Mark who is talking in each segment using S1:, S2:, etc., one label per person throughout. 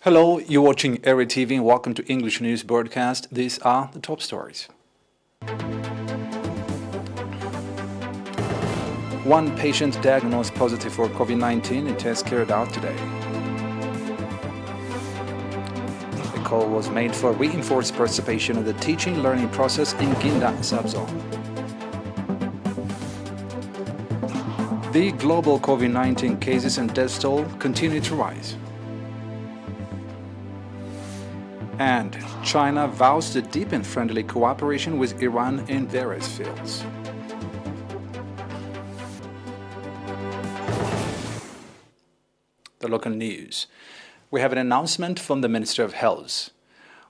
S1: Hello, you're watching ERi-TV and welcome to English News Broadcast. These are the top stories. One patient diagnosed positive for COVID-19 and test carried out today. A call was made for reinforced participation in the teaching-learning process in Ginda subzone. The global COVID-19 cases and death toll continue to rise. And China vows to deepen friendly cooperation with Iran in various fields. The local news. We have an announcement from the Minister of Health.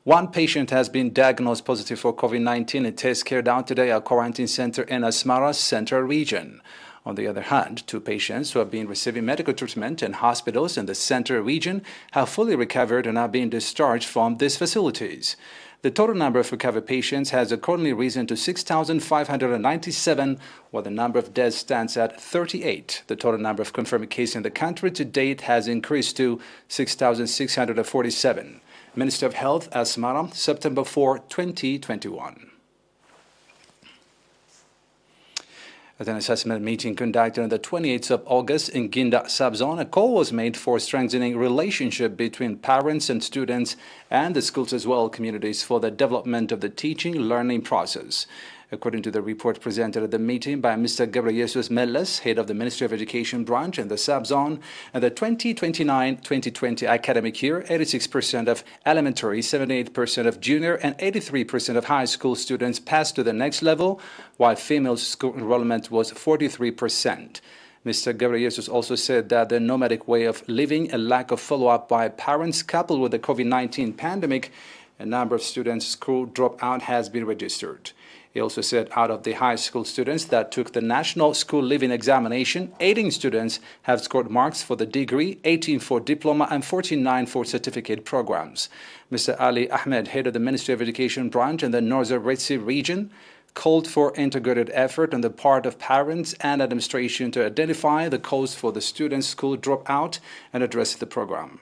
S1: One patient has been diagnosed positive for COVID-19 and tests carried out today at a quarantine center in Asmara Central region. On the other hand, two patients who have been receiving medical treatment in hospitals in the Central region have fully recovered and are being discharged from these facilities. The total number of recovered patients has accordingly risen to 6,597, while the number of deaths stands at 38. The total number of confirmed cases in the country to date has increased to 6,647. Minister of Health, Asmara, September 4, 2021. At an assessment meeting conducted on the 28th of August in Ginda subzone, a call was made for strengthening relationship between parents and students and the schools as well communities for the development of the teaching-learning process. According to the report presented at the meeting by Mr. Ghebreyesus Meles, head of the Ministry of Education branch in the subzone, in the 2029-2020 academic year, 86% of elementary, 78% of junior, and 83% of high school students passed to the next level, while female school enrollment was 43%. Mr. Ghebreyesus also said that the nomadic way of living, a lack of follow-up by parents coupled with the COVID-19 pandemic, a number of students' school dropout has been registered. He also said out of the high school students that took the National School Living Examination, 18 students have scored marks for the degree, 18 for diploma, and 49 for certificate programs. Mr. Ali Ahmed, head of the Ministry of Education branch in the Northern Red Sea region, called for integrated effort on the part of parents and administration to identify the cause for the students' school dropout and address the problem.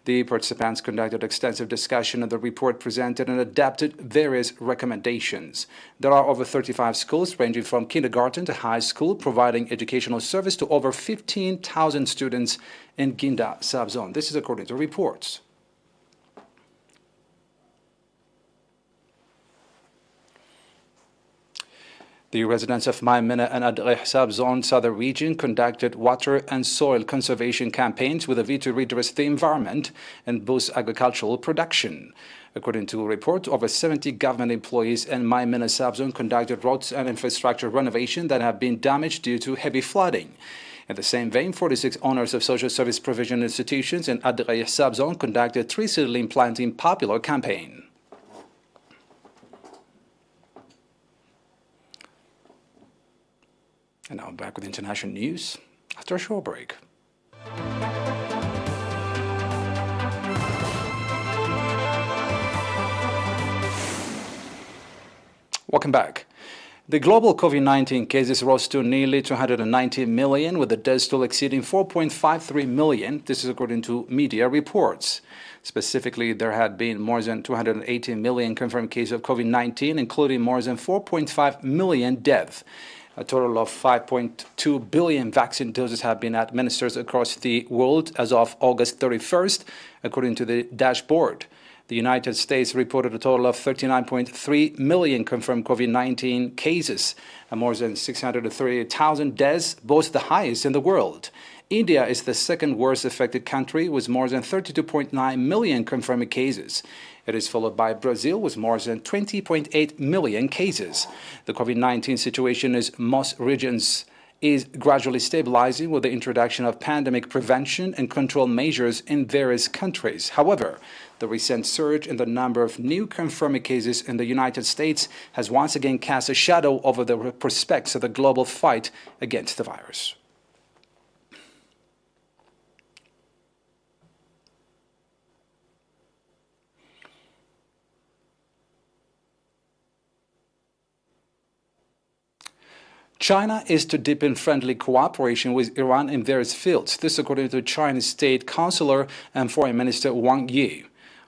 S1: The participants conducted extensive discussion of the report presented and adapted various recommendations. There are over 35 schools ranging from kindergarten to high school providing educational service to over 15,000 students in Ginda subzone. This is according to reports. The residents of Maimena and Eritrea subzone southern region conducted water and soil conservation campaigns with a view to redress the environment and boost agricultural production. According to a report, over 70 government employees in Maimena subzone conducted roads and infrastructure renovation that have been damaged due to heavy flooding. In the same vein, 46 owners of social service provision institutions in Eritrea subzone conducted tree seedling planting popular campaign. And now back with international news after a short break. Welcome back. The global COVID-19 cases rose to nearly 290 million, with the deaths toll exceeding 4.53 million. This is according to media reports. Specifically, there had been more than 280 million confirmed cases of COVID-19, including more than 4.5 million deaths. A total of 5.2 billion vaccine doses have been administered across the world as of August 31st, according to the dashboard. The United States reported a total of 39.3 million confirmed COVID-19 cases and more than 638,000 deaths, both the highest in the world. India is the second worst affected country with more than 32.9 million confirmed cases. It is followed by Brazil with more than 20.8 million cases. The COVID-19 situation in most regions is gradually stabilizing with the introduction of pandemic prevention and control measures in various countries. However, the recent surge in the number of new confirmed cases in the United States has once again cast a shadow over the prospects of the global fight against the virus. China is to deepen friendly cooperation with Iran in various fields. This according to Chinese State Councilor and Foreign Minister Wang Yi.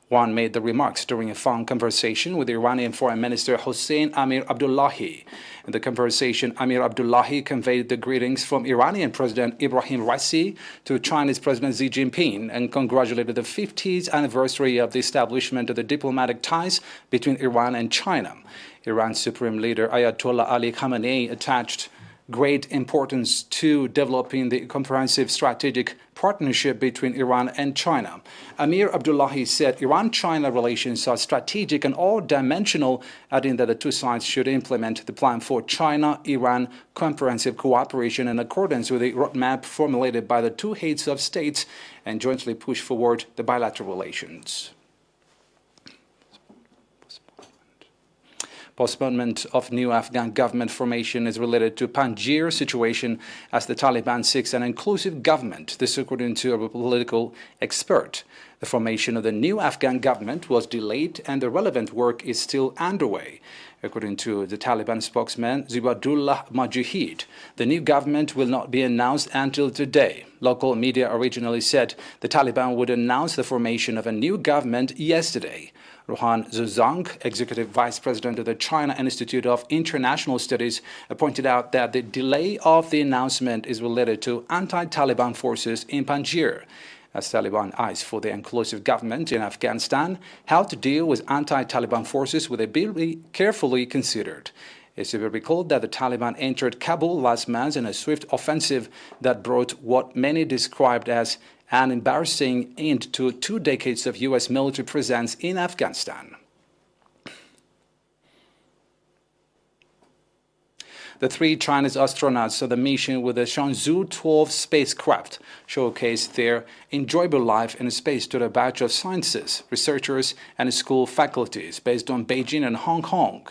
S1: Wang made the remarks during a phone conversation with Iranian Foreign Minister Hossein Amir-Abdullahi. In the conversation, Amir-Abdullahi conveyed the greetings from Iranian President Ibrahim Raisi to Chinese President Xi Jinping and congratulated the 50th anniversary of the establishment of the diplomatic ties between Iran and China. Iran's Supreme Leader Ayatollah Ali Khamenei attached great importance to developing the comprehensive strategic partnership between Iran and China. Amir Abdullahi said Iran-China relations are strategic and all-dimensional, adding that the two sides should implement the plan for China-Iran comprehensive cooperation in accordance with the roadmap formulated by the two heads of states and jointly push forward the bilateral relations. Postponement of new Afghan government formation is related to Panjshir situation as the Taliban seeks an inclusive government. This according to a political expert. The formation of the new Afghan government was delayed and the relevant work is still underway. According to the Taliban spokesman Zibadullah Mujahid, the new government will not be announced until today. Local media originally said the Taliban would announce the formation of a new government yesterday. Rohan Zuzang, Executive Vice President of the China Institute of International Studies, pointed out that the delay of the announcement is related to anti-Taliban forces in Panjshir. As Taliban eyes for the inclusive government in Afghanistan, how to deal with anti-Taliban forces will be carefully considered. It should be recalled that the Taliban entered Kabul last month in a swift offensive that brought what many described as an embarrassing end to 2 decades of U.S. military presence in Afghanistan. The 3 Chinese astronauts on the mission with the Shenzhou 12 spacecraft showcased their enjoyable life in space to a batch of scientists, researchers, and school faculties based on Beijing and Hong Kong.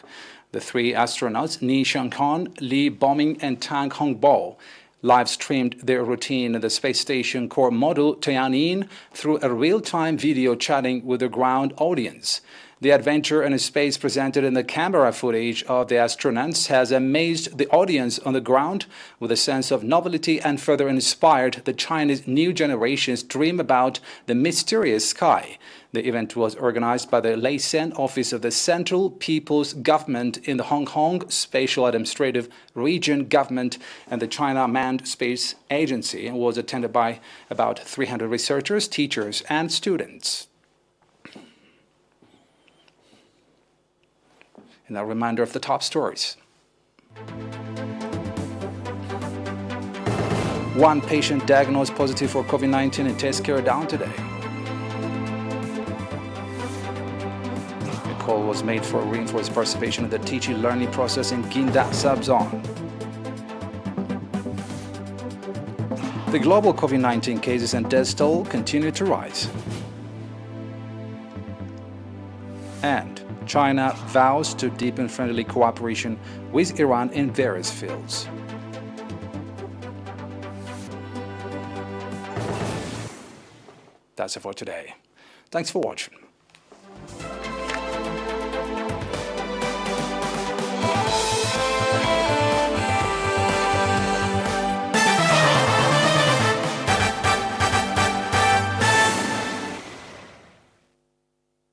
S1: The 3 astronauts, Ni Shanghan, Li Boming, and Tang Hongbo, live-streamed their routine in the space station core module Tianyin through a real-time video chatting with the ground audience. The adventure in space presented in the camera footage of the astronauts has amazed the audience on the ground with a sense of novelty and further inspired the Chinese new generation's dream about the mysterious sky. The event was organized by the Laysan Office of the Central People's Government in the Hong Kong Spatial Administrative Region Government and the China Manned Space Agency and was attended by about 300 researchers, teachers, and students. And a reminder of the top stories. 1 patient diagnosed positive for COVID-19 in tests carried out today. A call was made for reinforced participation in the teaching learning process in Ginda subzone. The global COVID-19 cases and death toll continue to rise. And China vows to deepen friendly cooperation with Iran in various fields. That's it for today. Thanks for watching.